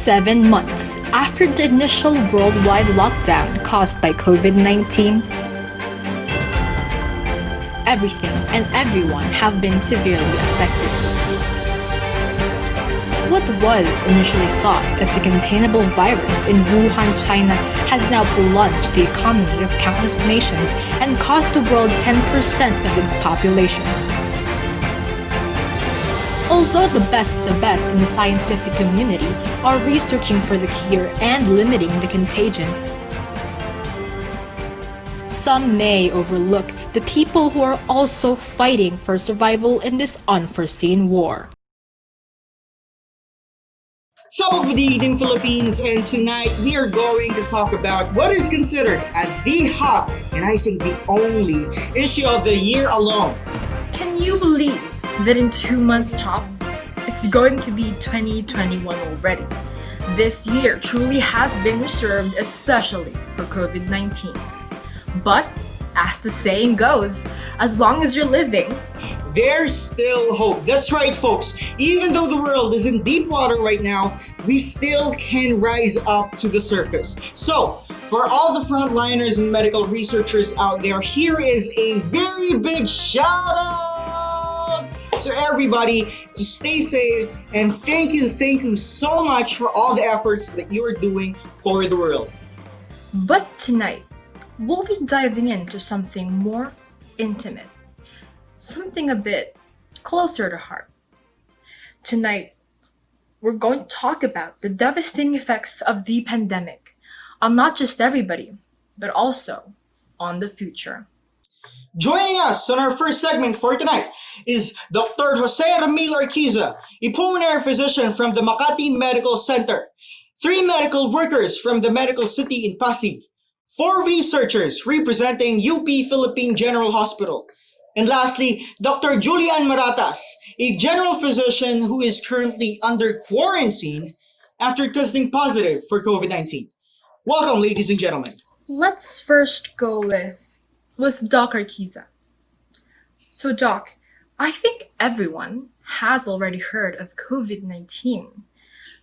7 months after the initial worldwide lockdown caused by COVID-19, everything and everyone have been severely affected. What was initially thought as a containable virus in Wuhan, China, has now plunged the economy of countless nations and cost the world 10% of its population. Although the best of the best in the scientific community are researching for the cure and limiting the contagion, some may overlook the people who are also fighting for survival in this unforeseen war. Top of the evening, Philippines, and tonight we are going to talk about what is considered as the hot and I think the only issue of the year alone. Can you believe that in 2 months tops, it's going to be 2021 already? This year truly has been reserved especially for COVID-19. But, as the saying goes, as long as you're living, there's still hope. That's right, folks. Even though the world is in deep water right now, we still can rise up to the surface. So, for all the frontliners and medical researchers out there, here is a very big shout out to everybody to stay safe, and thank you so much for all the efforts that you are doing for the world. But tonight, we'll be diving into something more intimate, something a bit closer to heart. Tonight, we're going to talk about the devastating effects of the pandemic on not just everybody, but also on the future. Joining us on our first segment for tonight is Dr. Jose Ramil Arquiza, a pulmonary physician from the Makati Medical Center, 3 medical workers from the medical city in Pasig, 4 researchers representing UP Philippine General Hospital, and lastly, Dr. Julian Maratas, a general physician who is currently under quarantine after testing positive for COVID-19. Welcome, ladies and gentlemen. Let's first go with Doc Arquiza. So Doc, I think everyone has already heard of COVID-19,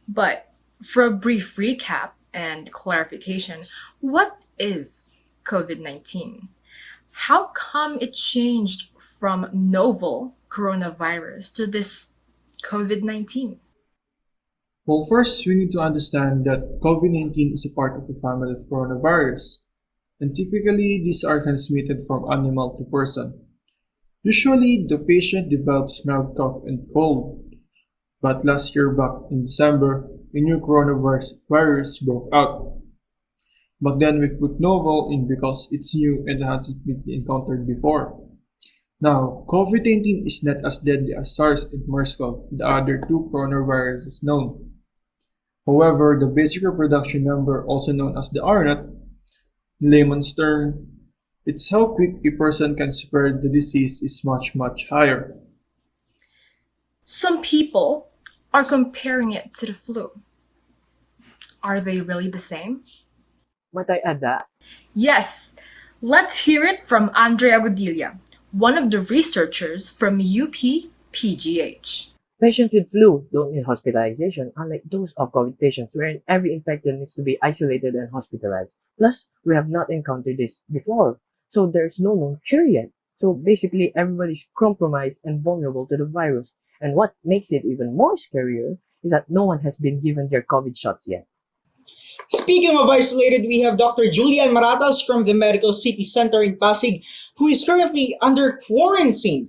but for a brief recap and clarification, what is COVID-19? How come it changed from novel coronavirus to this COVID-19? Well, first, we need to understand that COVID-19 is a part of the family of coronavirus, and typically these are transmitted from animal to person. Usually, the patient develops mild cough and cold, but last year back in December, a new coronavirus broke out. But then we put novel in because it's new and hasn't been encountered before. Now, COVID-19 is not as deadly as SARS and MERS-CoV, the other 2 coronaviruses known. However, the basic reproduction number, also known as the R-naught, in layman's term, it's how quick a person can spread the disease is much higher. Some people are comparing it to the flu. Are they really the same? Might I add that? Yes, let's hear it from Agudilla, one of the researchers from UP-PGH. Patients with flu don't need hospitalization, unlike those of COVID patients, wherein every infected needs to be isolated and hospitalized. Plus, we have not encountered this before, so there's no known cure yet. So basically, everybody's compromised and vulnerable to the virus. And what makes it even more scarier is that no one has been given their COVID shots yet. Speaking of isolated, we have Dr. Julian Maratas from the Medical City Center in Pasig, who is currently under quarantine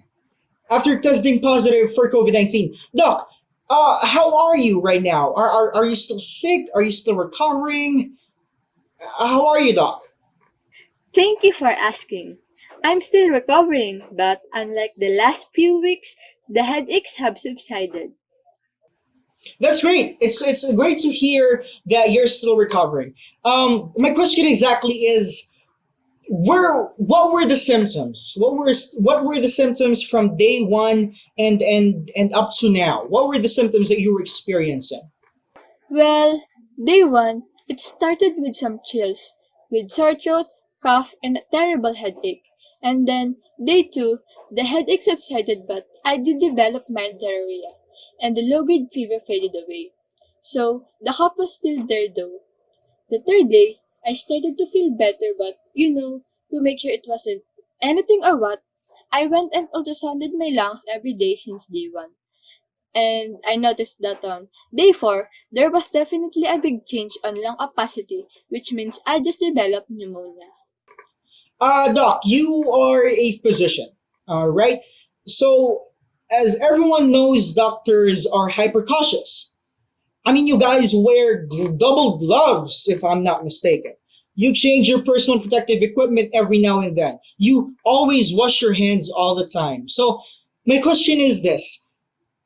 after testing positive for COVID-19. Doc, how are you right now? Are you still sick? Are you still recovering? How are you, Doc? Thank you for asking. I'm still recovering, but unlike the last few weeks, the headaches have subsided. That's great. It's great to hear that you're still recovering. My question exactly is, what were the symptoms? What were the symptoms from day 1 and up to now? What were the symptoms that you were experiencing? Well, day 1, it started with some chills, with sore throat, cough, and a terrible headache. And then, day 2, the headache subsided, but I did develop mild diarrhea, and the low-grade fever faded away. So the cough was still there though. The third day, I started to feel better, but to make sure it wasn't anything or what, I went and ultrasounded my lungs every day since day one. And I noticed that on day 4, there was definitely a big change on lung opacity, which means I just developed pneumonia. Doc, you are a physician, right? So, as everyone knows, doctors are hyper cautious. I mean, you guys wear double gloves, if I'm not mistaken. You change your personal protective equipment every now and then. You always wash your hands all the time. So, my question is this: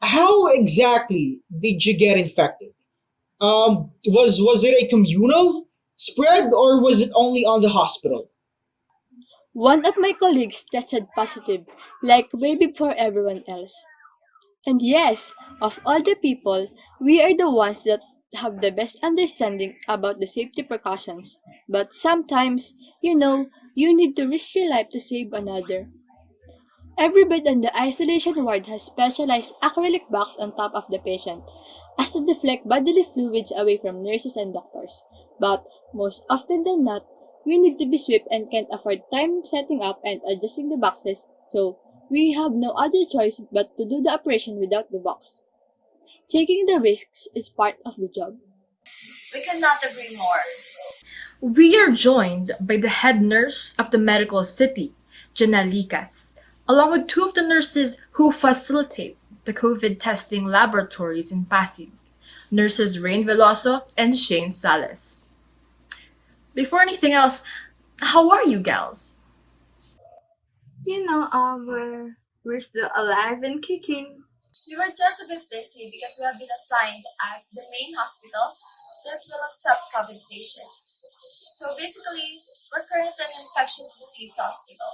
how exactly did you get infected? Was it a communal spread or was it only on the hospital? One of my colleagues tested positive, like way before everyone else. And yes, of all the people, we are the ones that have the best understanding about the safety precautions. But sometimes, you need to risk your life to save another. Every bed in the isolation ward has specialized acrylic box on top of the patient, as to deflect bodily fluids away from nurses and doctors. But most often than not, we need to be swift and can't afford time setting up and adjusting the boxes, so we have no other choice but to do the operation without the box. Taking the risks is part of the job. We cannot agree more. We are joined by the head nurse of the medical city, Jeannell Licas, along with two of the nurses who facilitate the COVID testing laboratories in Pasig, nurses Rayne Veloso and Shane Sales. Before anything else, how are you gals? We're still alive and kicking. We were just a bit busy because we have been assigned as the main hospital that will accept COVID patients. So basically, we're currently an infectious disease hospital.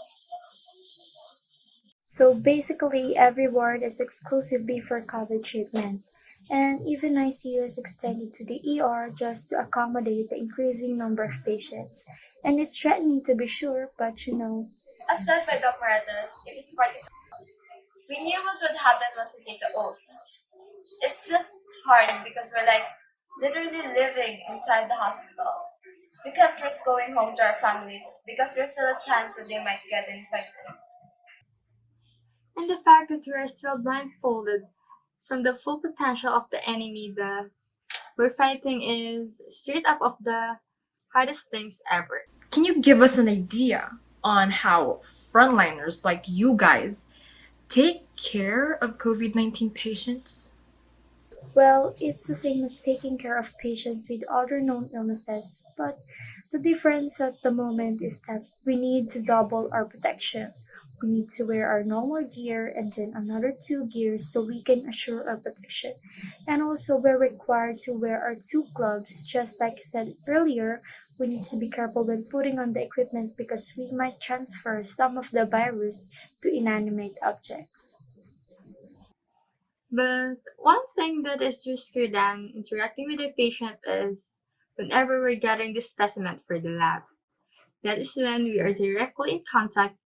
So basically, every ward is exclusively for COVID treatment, and even ICU is extended to the ER just to accommodate the increasing number of patients. And it's threatening to be sure, but As said by Dr. Maratas, it is part of. We knew what would happen once we take the oath. It's just hard because we're like literally living inside the hospital. We can't risk going home to our families because there's still a chance that they might get infected. and the fact that we are still blindfolded from the full potential of the enemy that we're fighting is straight up of the hardest things ever. Can you give us an idea on how frontliners like you guys take care of COVID-19 patients? Well, it's the same as taking care of patients with other known illnesses, but the difference at the moment is that we need to double our protection. We need to wear our normal gear and then another two gears so we can assure our protection. And also, we're required to wear our two gloves, just like I said earlier. We need to be careful when putting on the equipment because we might transfer some of the virus to inanimate objects. But one thing that is riskier than interacting with the patient is whenever we're gathering the specimen for the lab. That is when we are directly in contact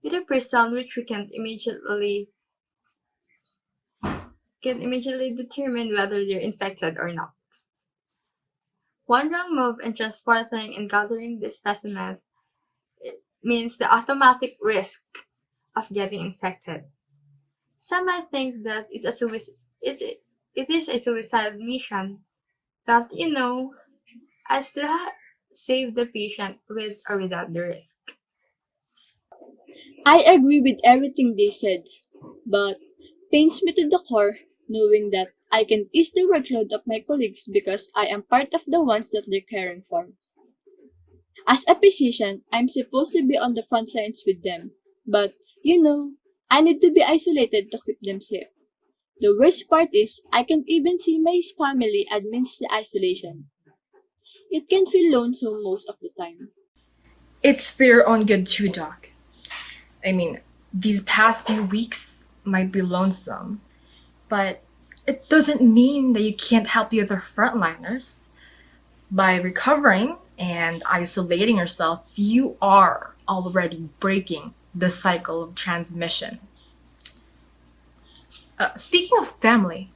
with a person which we can immediately determine whether they're infected or not. One wrong move in transporting and gathering the specimen means the automatic risk of getting infected. Some might think that it is a suicide mission, but I still save the patient with or without the risk. I agree with everything they said, but pains me to the core knowing that I can ease the workload of my colleagues because I am part of the ones that they're caring for. As a physician, I'm supposed to be on the front lines with them, but I need to be isolated to keep them safe. The worst part is I can't even see my family amidst the isolation. It can feel lonesome most of the time. It's for your own good too, Doc. I mean, these past few weeks might be lonesome, but it doesn't mean that you can't help the other frontliners. By recovering and isolating yourself, you are already breaking the cycle of transmission. Speaking of family,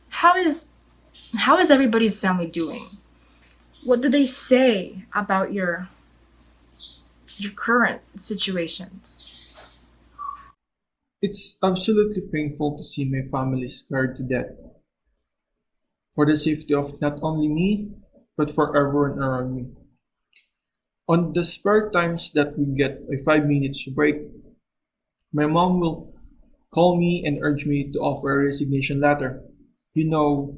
how is How is everybody's family doing? What do they say about your current situations? It's absolutely painful to see my family scared to death. For the safety of not only me, but for everyone around me. On the spare times that we get a 5 minutes break, my mom will call me and urge me to offer a resignation letter. You know,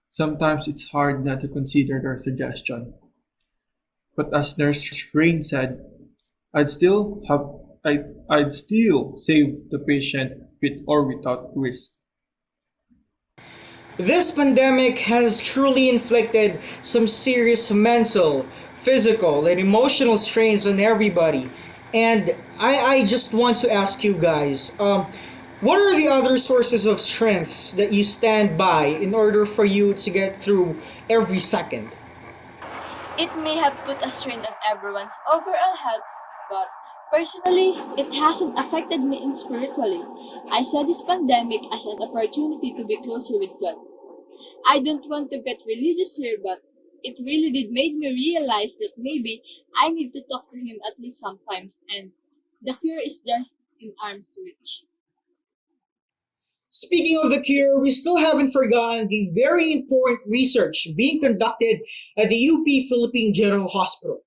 sometimes it's hard not to consider their suggestion. But as Nurse Rayne said, I'd still have I'd still save the patient with or without risk. This pandemic has truly inflicted some serious mental, physical, and emotional strains on everybody. And I just want to ask you guys, what are the other sources of strengths that you stand by in order for you to get through every second? It may have put a strain on everyone's overall health, but personally, it hasn't affected me in spiritually. I saw this pandemic as an opportunity to be closer with God. I don't want to get religious here, but it really did make me realize that maybe I need to talk to Him at least sometimes, and the cure is just in arm's reach. Speaking of the cure, we still haven't forgotten the very important research being conducted at the UP Philippine General Hospital.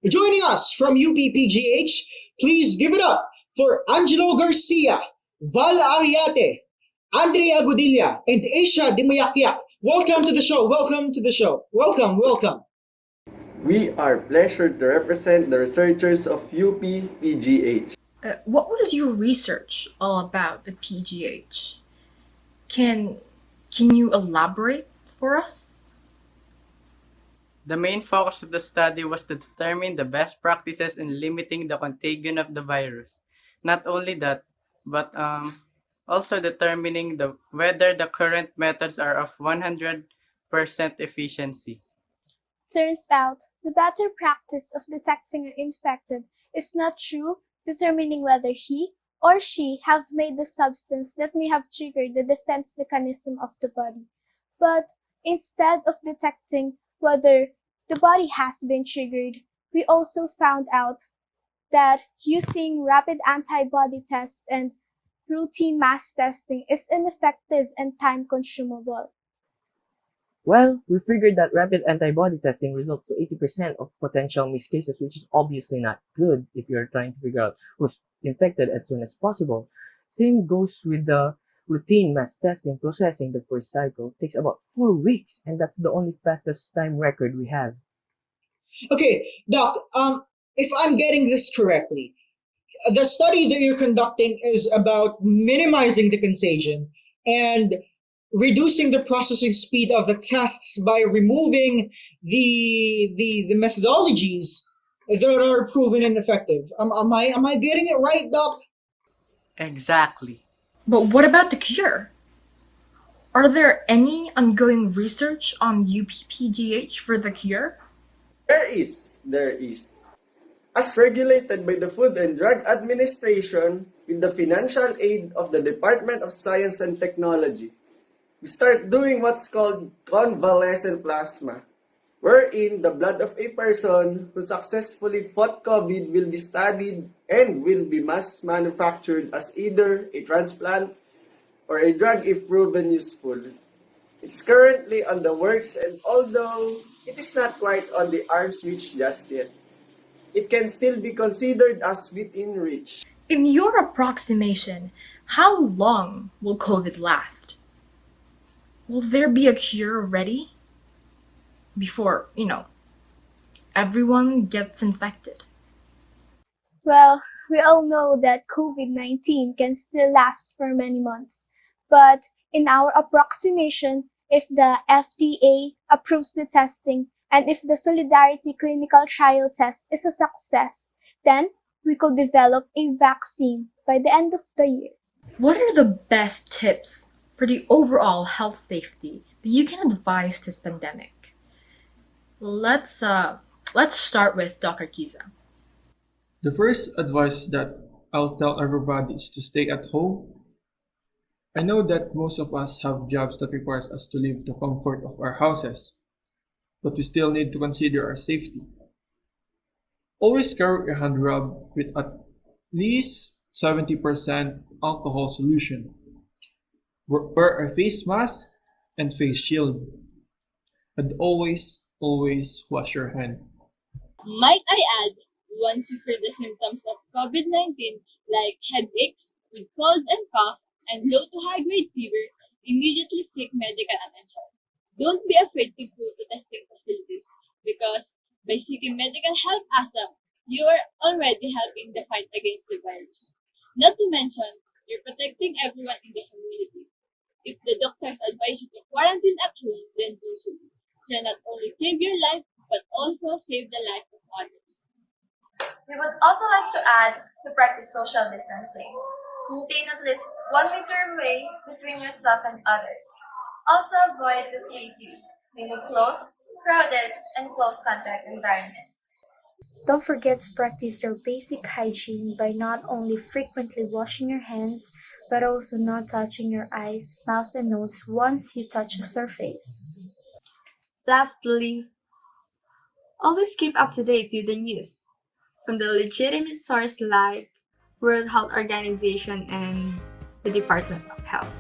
Joining us from UP-PGH, please give it up for Angelo Garcia, Val Ariate, Andre Agudilla, and Aisha Dimayacyac. Welcome to the show. Welcome to the show. Welcome, welcome. We are pleased to represent the researchers of UP-PGH. What was your research all about at PGH? Can you elaborate for us? The main focus of the study was to determine the best practices in limiting the contagion of the virus. Not only that, but also determining whether the current methods are of 100% efficiency. Turns out, the better practice of detecting an infected is not through determining whether he or she have made the substance that may have triggered the defense mechanism of the body, but instead of detecting whether the body has been triggered, we also found out that using rapid antibody tests and routine mass testing is ineffective and time consumable. Well, we figured that rapid antibody testing results to 80% of potential missed cases, which is obviously not good if you're trying to figure out who's infected as soon as possible. Same goes with the routine mass testing. Processing the first cycle takes about 4 weeks, and that's the only fastest time record we have. Okay, Doc, if I'm getting this correctly, the study that you're conducting is about minimizing the contagion and reducing the processing speed of the tests by removing the methodologies that are proven ineffective. Am I getting it right, Doc? Exactly. But what about the cure? Are there any ongoing research on UP-PGH for the cure? There is. As regulated by the Food and Drug Administration with the financial aid of the Department of Science and Technology, we start doing what's called convalescent plasma, wherein the blood of a person who successfully fought COVID will be studied and will be mass manufactured as either a transplant or a drug if proven useful. It's currently on the works, and although it is not quite on the arm's reach just yet, it can still be considered as within reach. In your approximation, how long will COVID last? Will there be a cure ready before, everyone gets infected? Well, we all know that COVID-19 can still last for many months. But in our approximation, if the FDA approves the testing and if the Solidarity clinical trial test is a success, then we could develop a vaccine by the end of the year. What are the best tips for the overall health safety that you can advise this pandemic? Let's start with Dr. Kiza. The first advice that I'll tell everybody is to stay at home I know that most of us have jobs that requires us to leave the comfort of our houses, but we still need to consider our safety. Always carry a hand rub with at least 70% alcohol solution. Wear a face mask and face shield. And always wash your hand. Might I add, once you feel the symptoms of COVID-19 like headaches with cold and cough and low to high grade fever, immediately seek medical attention. Don't be afraid to go to testing facilities because by seeking medical help ASAP, you are already helping the fight against the virus. Not to mention, you're protecting everyone in the community. If the doctors advise you to quarantine at home, then do so. So not only save your life, but also save the life of others. We would also like to add to practice social distancing. Maintain at least 1 meter away between yourself and others. Also avoid the 3 C's, meaning close, crowded, and close contact environment. Don't forget to practice your basic hygiene by not only frequently washing your hands, but also not touching your eyes, mouth, and nose once you touch a surface. Lastly, always keep up to date with the news from the legitimate source like World Health Organization and the Department of Health.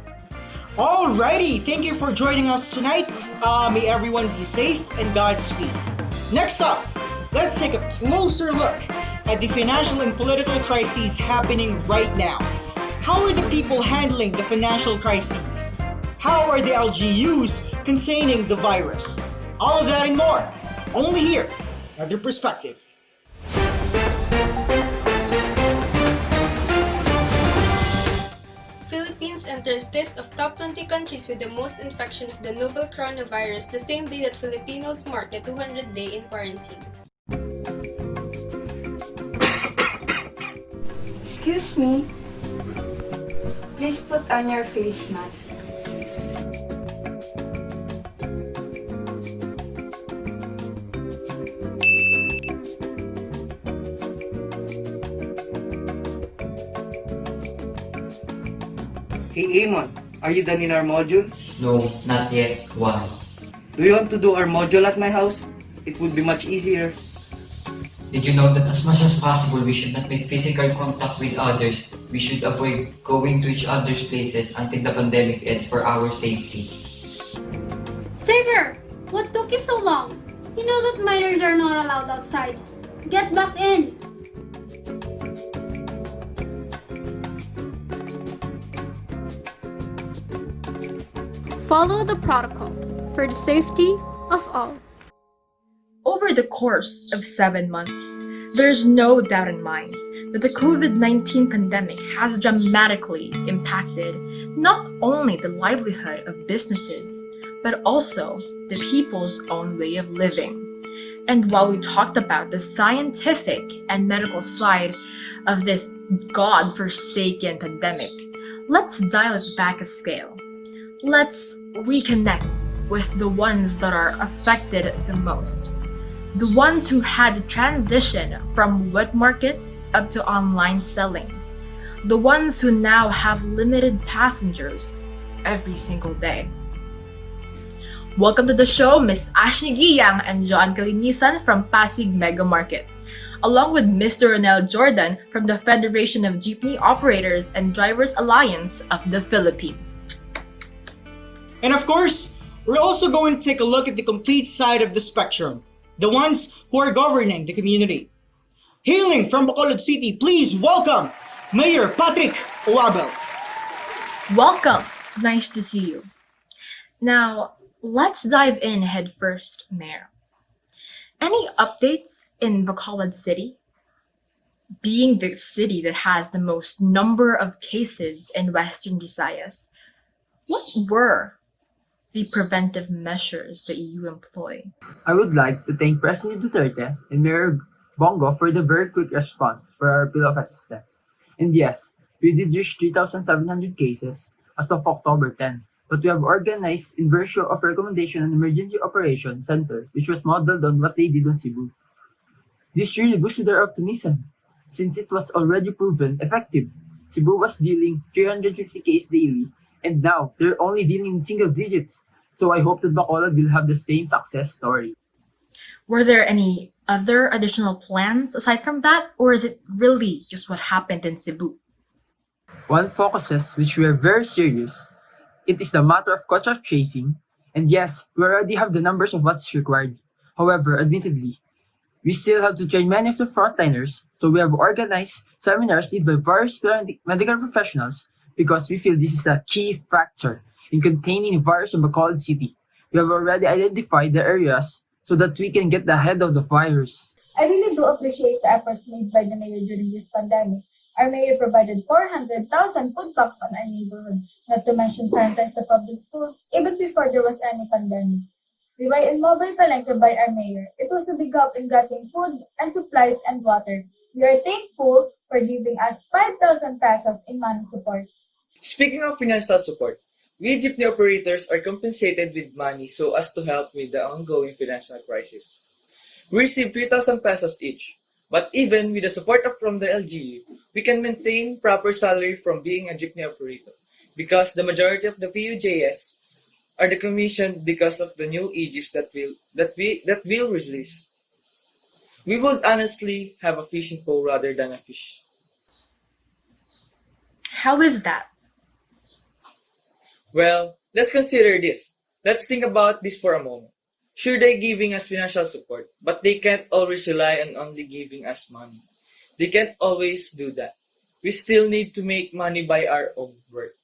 Alrighty, thank you for joining us tonight. May everyone be safe and Godspeed. Next up, let's take a closer look at the financial and political crises happening right now. How are the people handling the financial crises? How are the LGUs containing the virus? All of that and more, only here, Another Perspective. Philippines enters list of top 20 countries with the most infection of the novel coronavirus the same day that Filipinos mark the 200 day in quarantine. Excuse me. Please put on your face mask. Hey Amon, are you done in our module? No, not yet. Why? Do you want to do our module at my house? It would be much easier. Did you know that as much as possible we should not make physical contact with others? We should avoid going to each other's places until the pandemic ends for our safety. Savior! What took you so long? You know that minors are not allowed outside. Get back in! Follow the protocol for the safety of all. Over the course of 7 months, there's no doubt in mind that the COVID-19 pandemic has dramatically impacted not only the livelihood of businesses, but also the people's own way of living. And while we talked about the scientific and medical side of this god-forsaken pandemic, let's dial it back a scale. Let's reconnect with the ones that are affected the most. The ones who had to transition from wet markets up to online selling. The ones who now have limited passengers every single day. Welcome to the show, Ms. Ashley Giyang and Joan Kalinisan from Pasig Mega Market, along with Mr. Ronel Jordan from the Federation of Jeepney Operators and Drivers Alliance of the Philippines. And of course, we're also going to take a look at the complete side of the spectrum, the ones who are governing the community. Hailing from Bacolod City, please welcome Mayor Patrick Uwabel. Welcome. Nice to see you. Now, let's dive in head first, Mayor. Any updates in Bacolod City? Being the city that has the most number of cases in Western Visayas, what were the preventive measures that you employ? I would like to thank President Duterte and Mayor Bongo for the very quick response for our bill of assistance. And yes, we did reach 3,700 cases as of October 10, but we have organized in virtue of recommendation an emergency operation center which was modeled on what they did on Cebu. This really boosted our optimism since it was already proven effective. Cebu was dealing 350 cases daily And now, they're only dealing in single digits. So I hope that Bacolod will have the same success story. Were there any other additional plans aside from that, or is it really just what happened in Cebu? One focuses, which we are very serious. It is the matter of contact tracing. And yes, we already have the numbers of what's required. However, admittedly, we still have to train many of the frontliners, so we have organized seminars led by various medical professionals because we feel this is a key factor in containing the virus in Bacolod City. We have already identified the areas so that we can get ahead of the virus. I really do appreciate the efforts made by the mayor during this pandemic. Our mayor provided 400,000 food packs on our neighborhood, not to mention sanitized the public schools even before there was any pandemic. We buy in mobile palengke by our mayor. It was a big help in getting food and supplies and water. We are thankful for giving us 5,000 pesos in money support. Speaking of financial support, we jeepney operators are compensated with money so as to help with the ongoing financial crisis. We receive 3,000 pesos each, but even with the support from the LGU, we can maintain proper salary from being a jeepney operator because the majority of the PUJS are decommissioned because of the new Egypts that will release. We would honestly have a fishing pole rather than a fish. How is that? Well, let's consider this. Let's think about this for a moment. Sure, they're giving us financial support, but they can't always rely on only giving us money. They can't always do that. We still need to make money by our own work.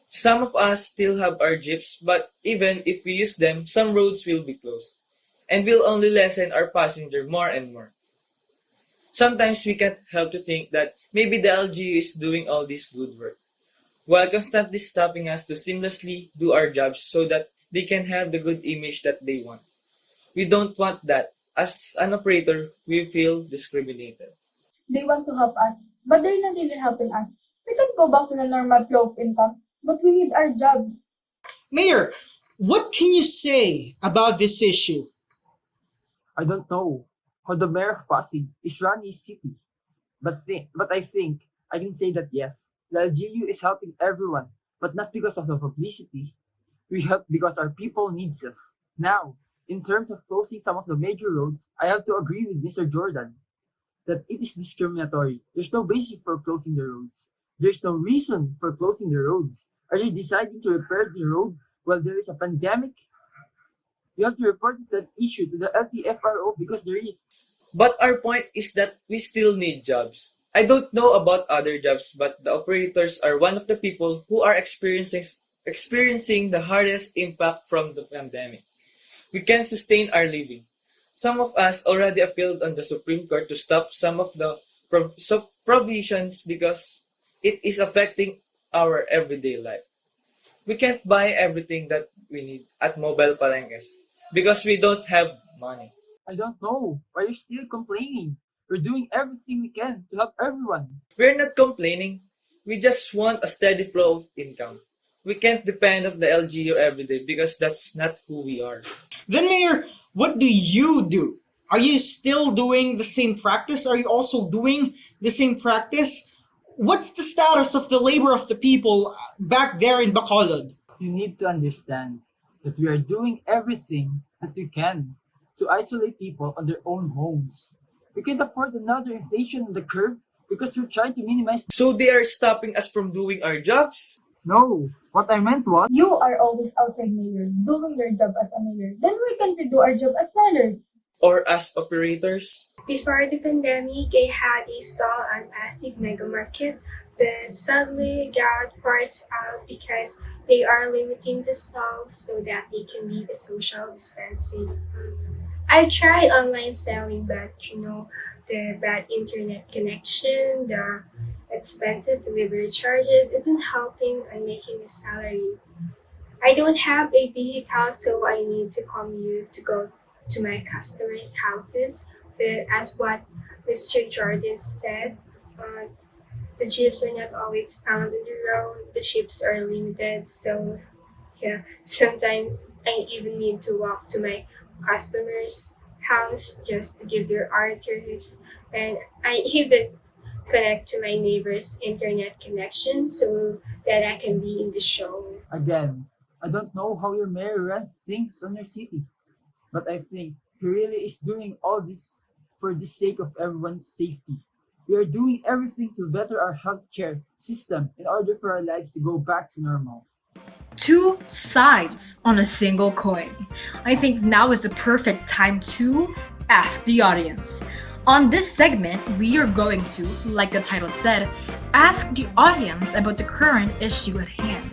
Some of us still have our jeeps, but even if we use them, some roads will be closed, and will only lessen our passenger more and more. Sometimes we can't help to think that maybe the LGU is doing all this good work, while constantly stopping us to seamlessly do our jobs so that they can have the good image that they want. We don't want that. As an operator, we feel discriminated. They want to help us, but they're not really helping us. We can go back to the normal flow of income, but we need our jobs. Mayor, what can you say about this issue? I don't know how the mayor of Pasig is running his city, but I think I can say that yes, the LGU is helping everyone, but not because of the publicity. We help because our people needs us. Now, in terms of closing some of the major roads, I have to agree with Mr. Jordan that it is discriminatory. There's no basis for closing the roads. There's no reason for closing the roads. Are you deciding to repair the road while there is a pandemic? You have to report that issue to the LTFRO because there is. But our point is that we still need jobs. I don't know about other jobs, but the operators are one of the people who are experiencing the hardest impact from the pandemic. We can't sustain our living. Some of us already appealed on the Supreme Court to stop some of the provisions because it is affecting our everyday life. We can't buy everything that we need at mobile palenques because we don't have money. I don't know why you're still complaining. We're doing everything we can to help everyone. We're not complaining. We just want a steady flow of income. We can't depend on the LGU every day because that's not who we are. Then, Mayor, what do you do? Are you still doing the same practice? Are you also doing the same practice? What's the status of the labor of the people back there in Bacolod? You need to understand that we are doing everything that we can to isolate people on their own homes. We can't afford another inflation on the curve because we're trying to minimize. So they are stopping us from doing our jobs? No, what I meant was... You are always outside, Mayor, doing your job as a mayor. Then we can do our job as sellers. Or as operators? Before the pandemic, I had a stall on Pasig Mega Market, but sadly got forced out because they are limiting the stalls so that they can be the social distancing. I tried online selling, but the bad internet connection, the expensive delivery charges isn't helping on making a salary. I don't have a vehicle, so I need to commute to go to my customers' houses. But as what Mr. Jordan said, the jeeps are not always found on the road. The jeeps are limited, so yeah, sometimes I even need to walk to my customer's house just to give their orders. And I even connect to my neighbor's internet connection so that I can be in the show. Again, I don't know how your mayor runs things on your city, but I think he really is doing all this for the sake of everyone's safety. We are doing everything to better our healthcare system in order for our lives to go back to normal. Two sides on a single coin. I think now is the perfect time to ask the audience. On this segment, we are going to, like the title said, ask the audience about the current issue at hand.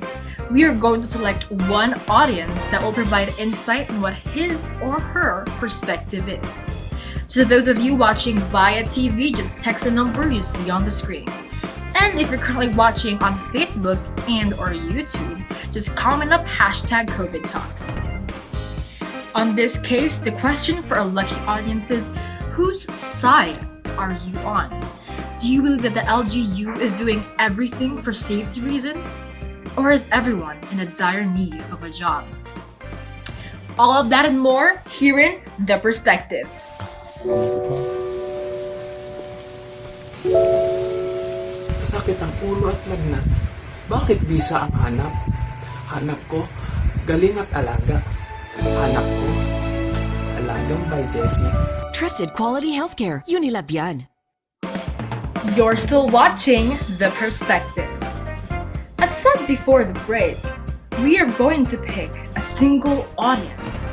We are going to select one audience that will provide insight on what his or her perspective is. So those of you watching via TV, just text the number you see on the screen. And if you're currently watching on Facebook and or YouTube, just comment up hashtag COVID Talks. On this case, the question for our lucky audience is, whose side are you on? Do you believe that the LGU is doing everything for safety reasons? Or is everyone in a dire need of a job? All of that and more here in The Perspective. Sakit ang ulo at lagnat. Bakit bisa ang hanap? Hanap ko, galing at alaga. Hanap ko, alagang by Jeffy. Trusted quality healthcare. Unilab yan. You're still watching The Perspective. As said before the break, we are going to pick a single audience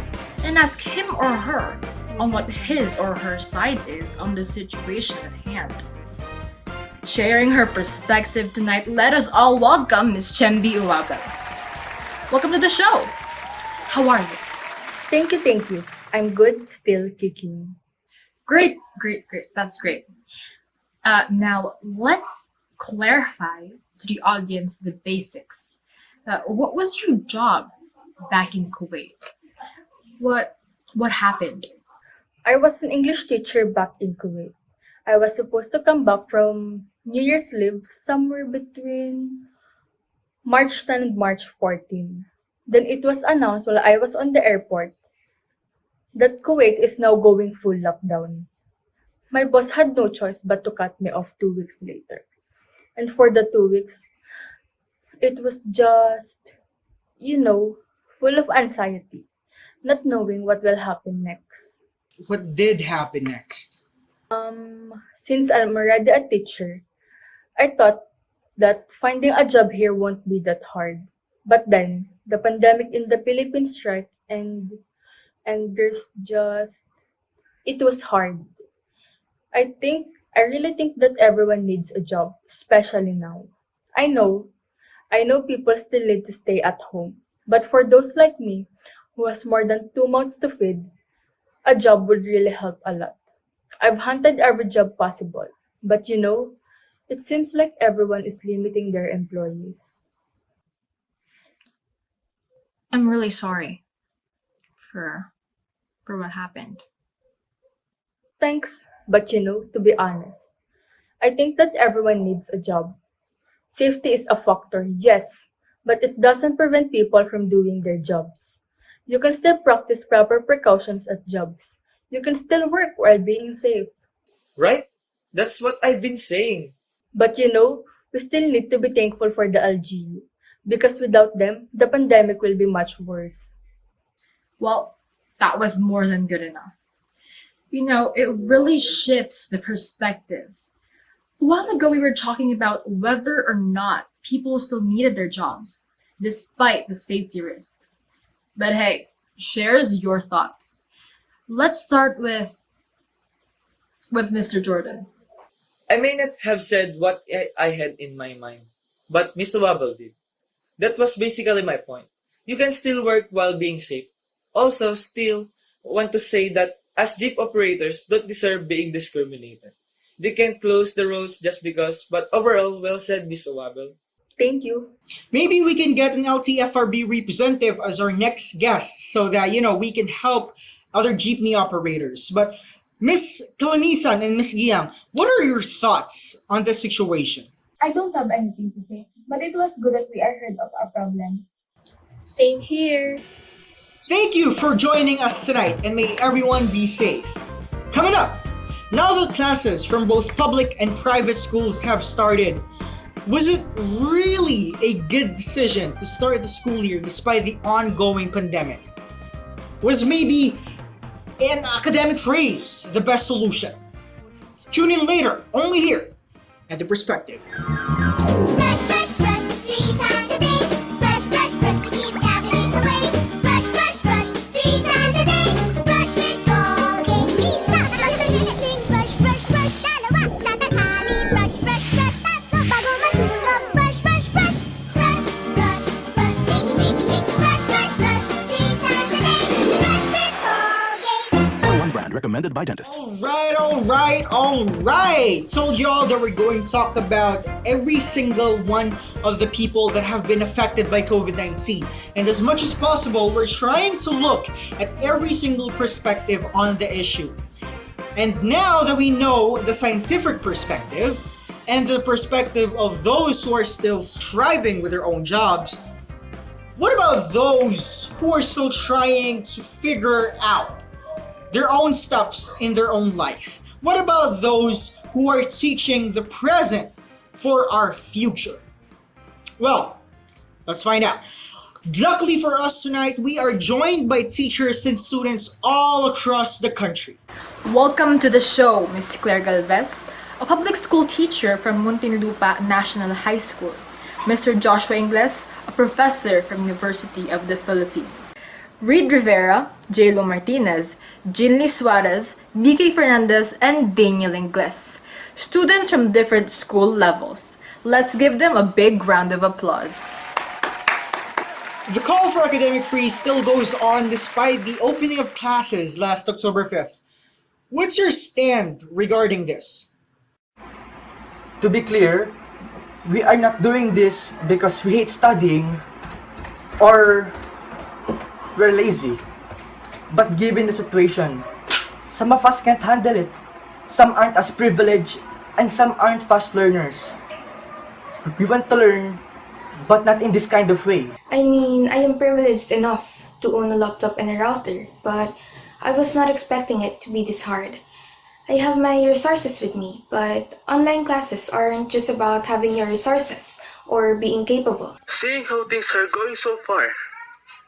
and ask him or her on what his or her side is on the situation at hand. Sharing her perspective tonight, let us all welcome Ms. Chembi Uwaga. Welcome to the show. How are you? Thank you. I'm good, still kicking. Great. That's great. Now, let's clarify to the audience the basics. What was your job back in Kuwait? What happened? I was an English teacher back in Kuwait. I was supposed to come back from New Year's leave somewhere between March 10 and March 14. Then it was announced while I was on the airport that Kuwait is now going full lockdown. My boss had no choice but to cut me off 2 weeks later. And for the 2 weeks, it was just, full of anxiety, not knowing what will happen next. What did happen next? Since I'm already a teacher, I thought that finding a job here won't be that hard. But then, the pandemic in the Philippines struck and it was hard. I really think that everyone needs a job, especially now. I know people still need to stay at home, but for those like me, who has more than 2 mouths to feed, a job would really help a lot. I've hunted every job possible, but it seems like everyone is limiting their employees. I'm really sorry for what happened. Thanks, but to be honest, I think that everyone needs a job. Safety is a factor, yes, but it doesn't prevent people from doing their jobs. You can still practice proper precautions at jobs. You can still work while being safe. Right? That's what I've been saying. But we still need to be thankful for the LGU, because without them, the pandemic will be much worse. Well, that was more than good enough. It really shifts the perspective. A while ago, we were talking about whether or not people still needed their jobs, despite the safety risks. But hey, shares your thoughts. Let's start with Mr. Jordan. I may not have said what I had in my mind, but Mr. Wabble did. That was basically my point. You can still work while being safe. Also, still want to say that as jeep operators don't deserve being discriminated. They can't close the roads just because, but overall, well said, Mr. Wabble. Thank you. Maybe we can get an LTFRB representative as our next guest so that, we can help other jeepney operators. But Miss Kalanisan and Miss Giang, what are your thoughts on this situation? I don't have anything to say, but it was good that we are heard of our problems. Same here. Thank you for joining us tonight, and may everyone be safe. Coming up, Now that classes from both public and private schools have started, was it really a good decision to start the school year despite the ongoing pandemic? Was maybe an academic freeze the best solution? Tune in later, only here at The Perspective. Recommended by dentists. Alright. Told y'all that we're going to talk about every single one of the people that have been affected by COVID-19. And as much as possible, we're trying to look at every single perspective on the issue. And now that we know the scientific perspective and the perspective of those who are still striving with their own jobs, what about those who are still trying to figure out their own steps in their own life? What about those who are teaching the present for our future? Well, let's find out. Luckily for us tonight, we are joined by teachers and students all across the country. Welcome to the show, Ms. Claire Galvez, a public school teacher from Muntinlupa National High School. Mr. Joshua Ingles, a professor from University of the Philippines. Reed Rivera, J.Lo Martinez, Jeannell Suarez, D.K. Fernandez, and Daniel Ingles. Students from different school levels. Let's give them a big round of applause. The call for academic freeze still goes on despite the opening of classes last October 5th. What's your stand regarding this? To be clear, we are not doing this because we hate studying or we're lazy. But given the situation, some of us can't handle it. Some aren't as privileged and some aren't fast learners. We want to learn, but not in this kind of way. I mean, I am privileged enough to own a laptop and a router, but I was not expecting it to be this hard. I have my resources with me, but online classes aren't just about having your resources or being capable. Seeing how things are going so far,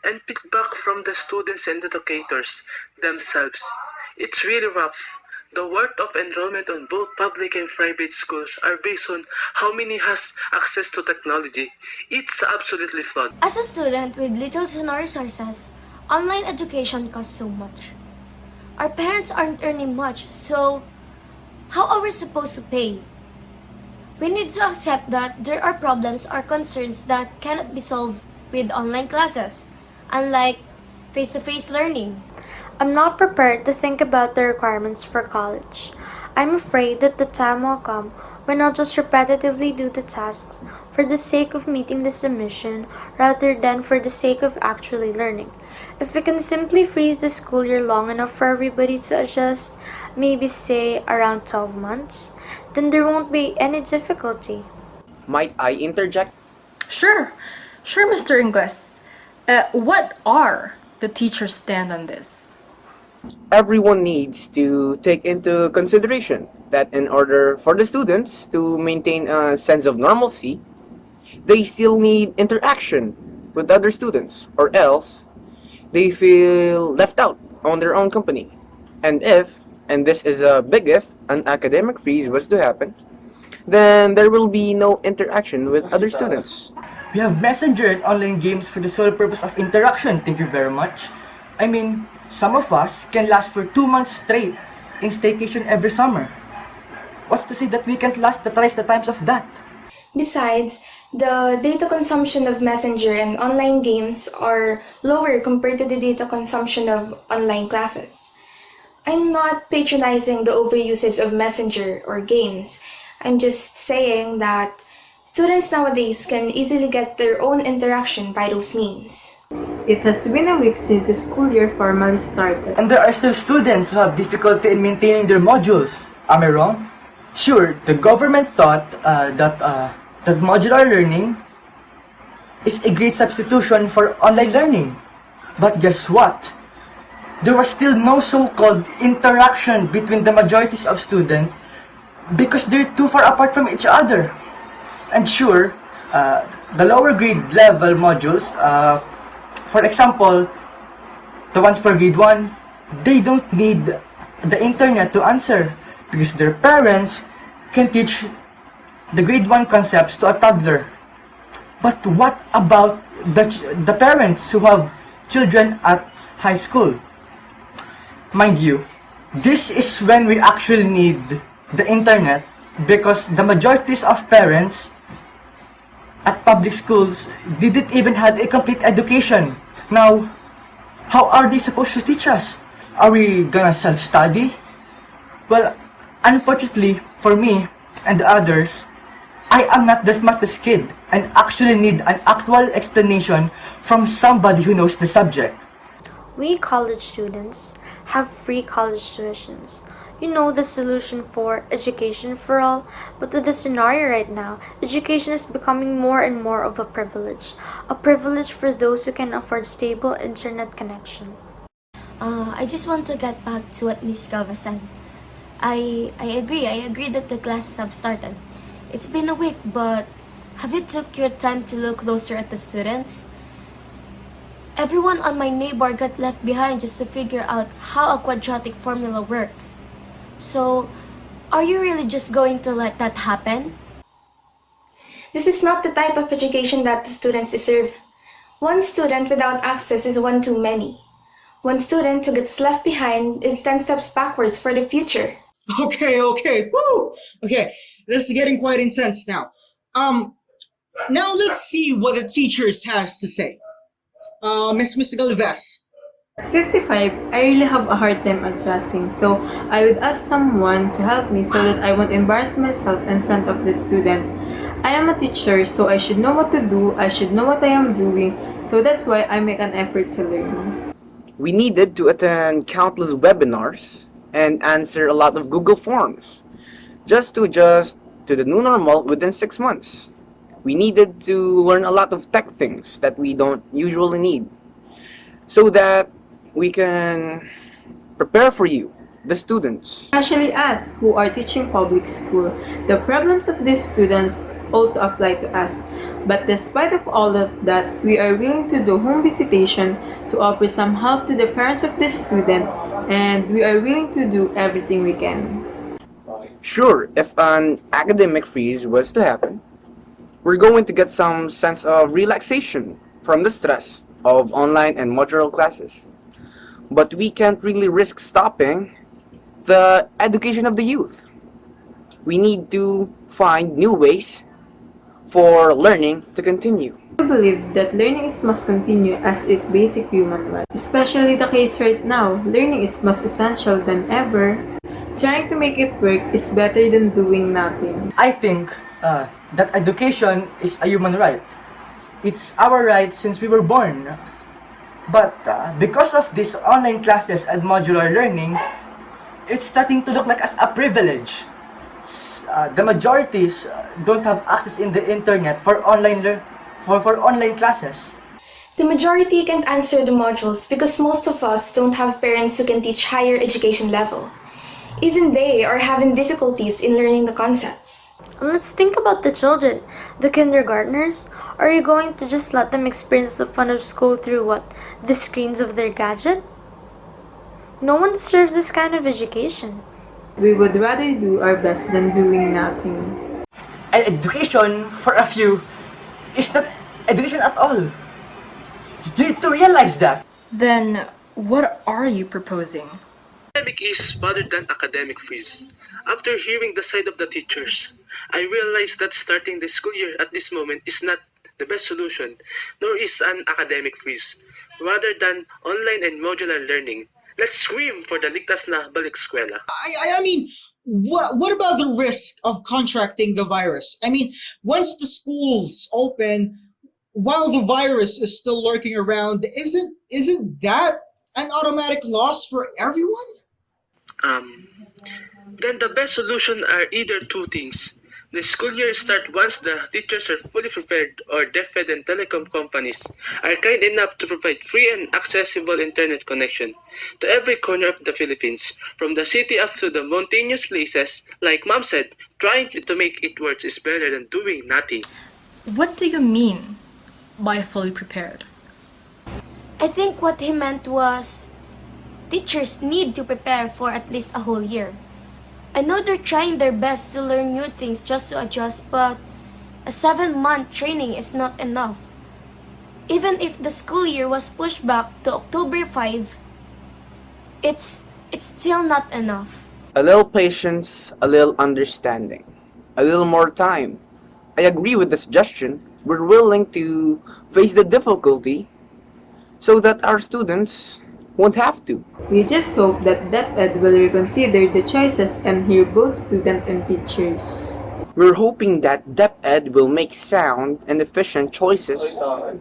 and feedback from the students and educators themselves, it's really rough. The worth of enrollment on both public and private schools are based on how many has access to technology. It's absolutely flawed. As a student with little to no resources, online education costs so much. Our parents aren't earning much, so how are we supposed to pay? We need to accept that there are problems or concerns that cannot be solved with online classes, unlike face-to-face learning. I'm not prepared to think about the requirements for college. I'm afraid that the time will come when I'll just repetitively do the tasks for the sake of meeting the submission rather than for the sake of actually learning. If we can simply freeze the school year long enough for everybody to adjust, maybe say around 12 months, then there won't be any difficulty. Might I interject? Sure, Mr. Ingles. What are the teachers' stand on this? Everyone needs to take into consideration that in order for the students to maintain a sense of normalcy, they still need interaction with other students, or else they feel left out on their own company. And if, and this is a big if, an academic freeze was to happen, then there will be no interaction with other students. We have messenger and online games for the sole purpose of interaction, thank you very much. I mean, some of us can last for 2 months straight in staycation every summer. What's to say that we can't last thrice the times of that? Besides, the data consumption of Messenger and online games are lower compared to the data consumption of online classes. I'm not patronizing the overusage of Messenger or games. I'm just saying that students nowadays can easily get their own interaction by those means. It has been a week since the school year formally started. And there are still students who have difficulty in maintaining their modules. Am I wrong? Sure, the government thought that modular learning is a great substitution for online learning. But guess what? there was still no so-called interaction between the majorities of students because they're too far apart from each other. And sure, the lower grade level modules, for example, the ones for grade 1, they don't need the internet to answer because their parents can teach the grade 1 concepts to a toddler. But what about the parents who have children at high school? Mind you, this is when we actually need the internet because the majorities of parents at public schools didn't even have a complete education. Now, how are they supposed to teach us? Are we gonna self-study? Well, unfortunately for me and the others, I am not the smartest kid and actually need an actual explanation from somebody who knows the subject. We college students have free college tuitions. You know the solution for education for all, but with the scenario right now, education is becoming more and more of a privilege for those who can afford stable internet connection. I just want to get back to what Miss Galva said. I agree that the classes have started. It's been a week, but have you took your time to look closer at the students? Everyone on my neighbor got left behind just to figure out how a quadratic formula works. So, are you really just going to let that happen? This is not the type of education that the students deserve. One student without access is one too many. One student who gets left behind is 10 steps backwards for the future. Okay, woo! Okay, this is getting quite intense now. Now let's see what the teachers has to say. Miss Galvez. 55, I really have a hard time adjusting, so I would ask someone to help me so that I won't embarrass myself in front of the student. I am a teacher, so I should know what to do, I should know what I am doing, so that's why I make an effort to learn. We needed to attend countless webinars and answer a lot of Google Forms just to adjust to the new normal within 6 months. We needed to learn a lot of tech things that we don't usually need so that we can prepare for you, the students. Especially us who are teaching public school, the problems of these students also apply to us. But despite of all of that, we are willing to do home visitation to offer some help to the parents of the student, and we are willing to do everything we can. Sure, if an academic freeze was to happen, we're going to get some sense of relaxation from the stress of online and modular classes. But we can't really risk stopping the education of the youth. We need to find new ways for learning to continue. I believe that learning must continue as its basic human right. Especially the case right now, learning is most essential than ever. Trying to make it work is better than doing nothing. I think that education is a human right. It's our right since we were born. But because of these online classes and modular learning, it's starting to look like as a privilege. The majorities don't have access in the internet for online classes. The majority can't answer the modules because most of us don't have parents who can teach higher education level. Even they are having difficulties in learning the concepts. Let's think about the children, the kindergartners. Are you going to just let them experience the fun of school through what? The screens of their gadget? No one deserves this kind of education. We would rather do our best than doing nothing. And education, for a few, is not education at all. You need to realize that. Then, what are you proposing? Academic is rather than academic freeze. After hearing the side of the teachers, I realized that starting the school year at this moment is not the best solution, nor is an academic freeze. Rather than online and modular learning, let's scream for the Licas na balik eskwela. I mean, what about the risk of contracting the virus? I mean, once the schools open, while the virus is still lurking around, isn't that an automatic loss for everyone? Then the best solution are either two things. The school year starts once the teachers are fully prepared or DepEd and telecom companies are kind enough to provide free and accessible internet connection to every corner of the Philippines, from the city up to the mountainous places. Like Mom said, trying to make it work is better than doing nothing. What do you mean by fully prepared? I think what he meant was teachers need to prepare for at least a whole year. I know they're trying their best to learn new things just to adjust, but a 7-month training is not enough. Even if the school year was pushed back to October 5, it's still not enough. A little patience, a little understanding, a little more time. I agree with the suggestion. We're willing to face the difficulty so that our students won't have to. We just hope that DepEd will reconsider the choices and hear both students and teachers. We're hoping that DepEd will make sound and efficient choices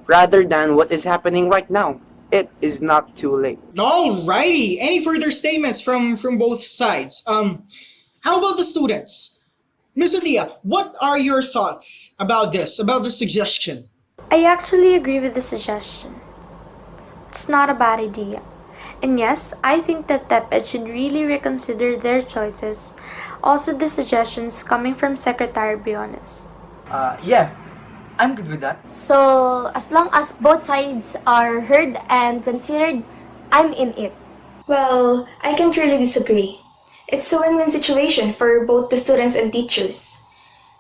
rather than what is happening right now. It is not too late. Alrighty. Any further statements from both sides? How about the students? Ms. Adia, what are your thoughts about this, about the suggestion? I actually agree with the suggestion. It's not a bad idea. And yes, I think that DepEd should really reconsider their choices. Also, the suggestions coming from Secretary Briones. Yeah, I'm good with that. So, as long as both sides are heard and considered, I'm in it. Well, I can't really disagree. It's a win-win situation for both the students and teachers.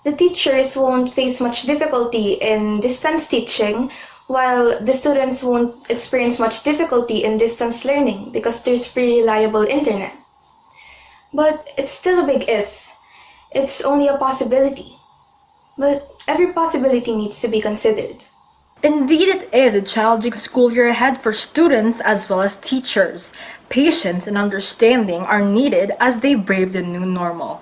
The teachers won't face much difficulty in distance teaching, while the students won't experience much difficulty in distance learning because there's free reliable internet. But it's still a big if. It's only a possibility. But every possibility needs to be considered. Indeed, it is a challenging school year ahead for students as well as teachers. Patience and understanding are needed as they brave the new normal.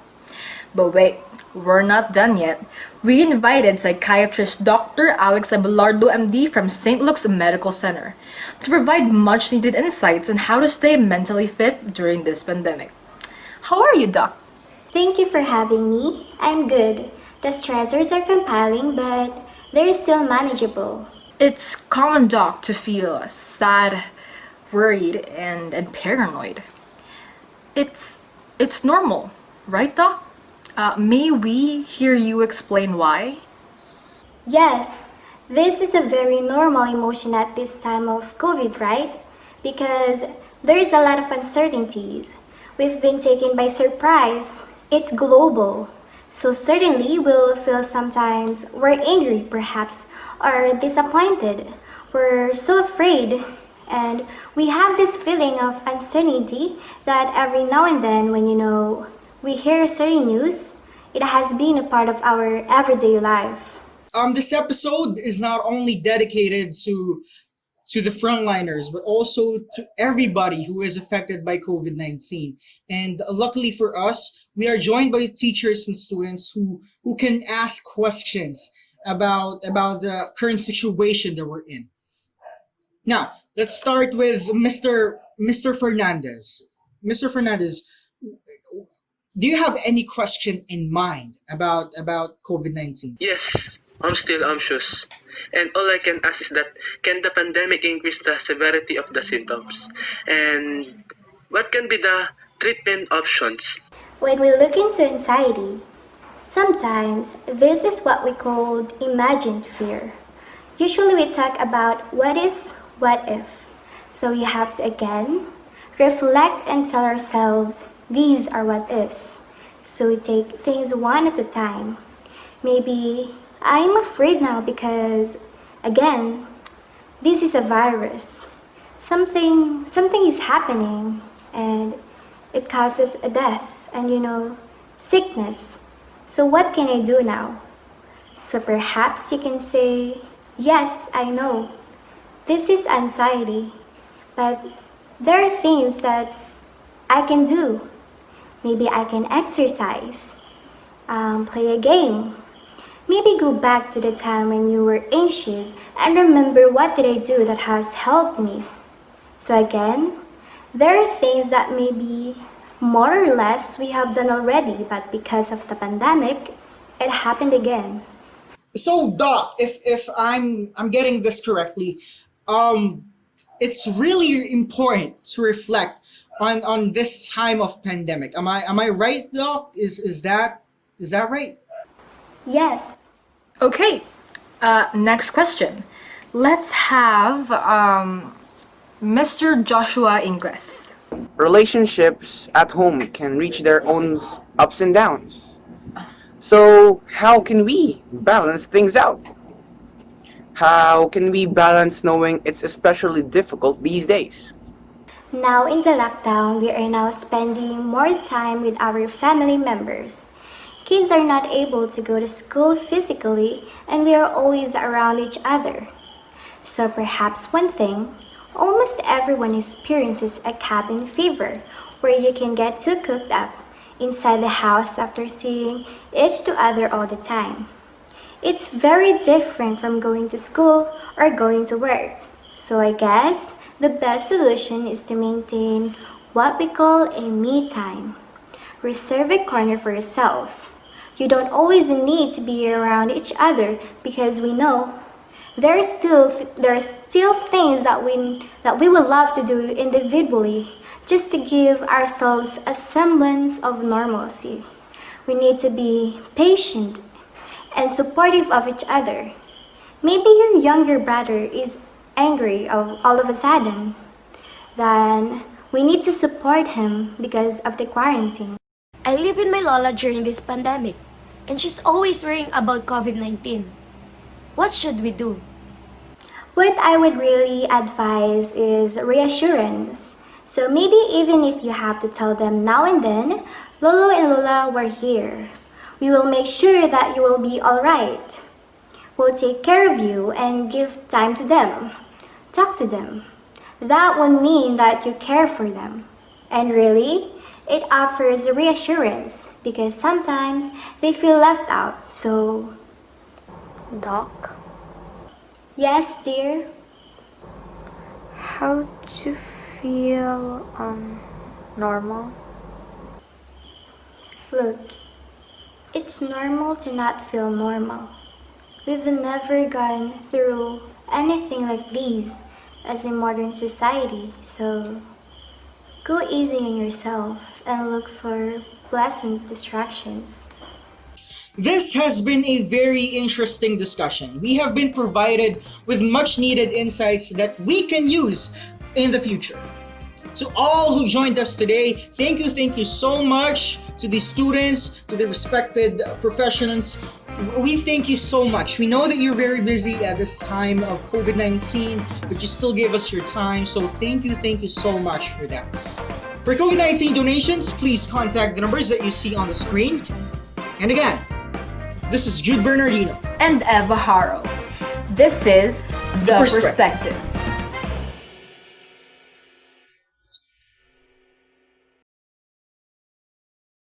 But wait, we're not done yet. We invited psychiatrist Dr. Alex Abelardo, MD from St. Luke's Medical Center, to provide much needed insights on how to stay mentally fit during this pandemic. How are you, Doc? Thank you for having me. I'm good. The stressors are compiling, but they're still manageable. It's common, Doc, to feel sad, worried, and paranoid. It's normal, right, Doc? May we hear you explain why? Yes, this is a very normal emotion at this time of COVID, right? Because there is a lot of uncertainties. We've been taken by surprise. It's global. So certainly we'll feel sometimes we're angry, perhaps, or disappointed. We're so afraid. And we have this feeling of uncertainty that every now and then when, we hear certain news, it has been a part of our everyday life. This episode is not only dedicated to the frontliners, but also to everybody who is affected by COVID-19. And luckily for us, we are joined by teachers and students who can ask questions about the current situation that we're in. Now, let's start with Mr. Fernandez. Mr. Fernandez, do you have any question in mind about COVID-19? Yes, I'm still anxious. And all I can ask is that, can the pandemic increase the severity of the symptoms? And what can be the treatment options? When we look into anxiety, sometimes this is what we call imagined fear. Usually we talk about what is, what if. So we have to again reflect and tell ourselves these are what is. So we take things one at a time. Maybe I'm afraid now because, again, this is a virus. Something is happening and it causes a death and sickness. So what can I do now? So perhaps you can say, yes, I know. This is anxiety, but there are things that I can do. Maybe I can exercise, play a game. Maybe go back to the time when you were anxious and remember what did I do that has helped me. So again, there are things that maybe more or less we have done already, but because of the pandemic, it happened again. So, Doc, if I'm getting this correctly, it's really important to reflect on this time of pandemic. Am I right, Doc? Is that right? Yes. Okay, next question. Let's have Mr. Joshua Ingles. Relationships at home can reach their own ups and downs. So, how can we balance things out? How can we balance knowing it's especially difficult these days? Now in the lockdown, we are now spending more time with our family members. Kids are not able to go to school physically, and we are always around each other. So perhaps one thing, almost everyone experiences a cabin fever, where you can get too cooped up inside the house after seeing each other all the time. It's very different from going to school or going to work. So I guess the best solution is to maintain what we call a me time. Reserve a corner for yourself. You don't always need to be around each other because we know there are still things that we would love to do individually just to give ourselves a semblance of normalcy. We need to be patient and supportive of each other. Maybe your younger brother is angry all of a sudden. Then we need to support him because of the quarantine. I live with my Lola during this pandemic, and she's always worrying about COVID-19. What should we do? What I would really advise is reassurance. So maybe even if you have to tell them now and then, Lolo and Lola were here. We will make sure that you will be alright. We'll take care of you and give time to them. Talk to them. That will mean that you care for them. And really, it offers reassurance because sometimes they feel left out. So, Doc? yes, dear? How to feel, normal? Look, it's normal to not feel normal. We've never gone through anything like these as a modern society, so go easy on yourself and look for pleasant distractions. This has been a very interesting discussion. We have been provided with much needed insights that we can use in the future. To all who joined us today, thank you so much to the students, to the respected professionals. We thank you so much. We know that you're very busy at this time of COVID-19, but you still gave us your time. So thank you so much for that. For COVID-19 donations, please contact the numbers that you see on the screen. And again, this is Jude Bernardino. And Eva Jaro. This is The Perspective.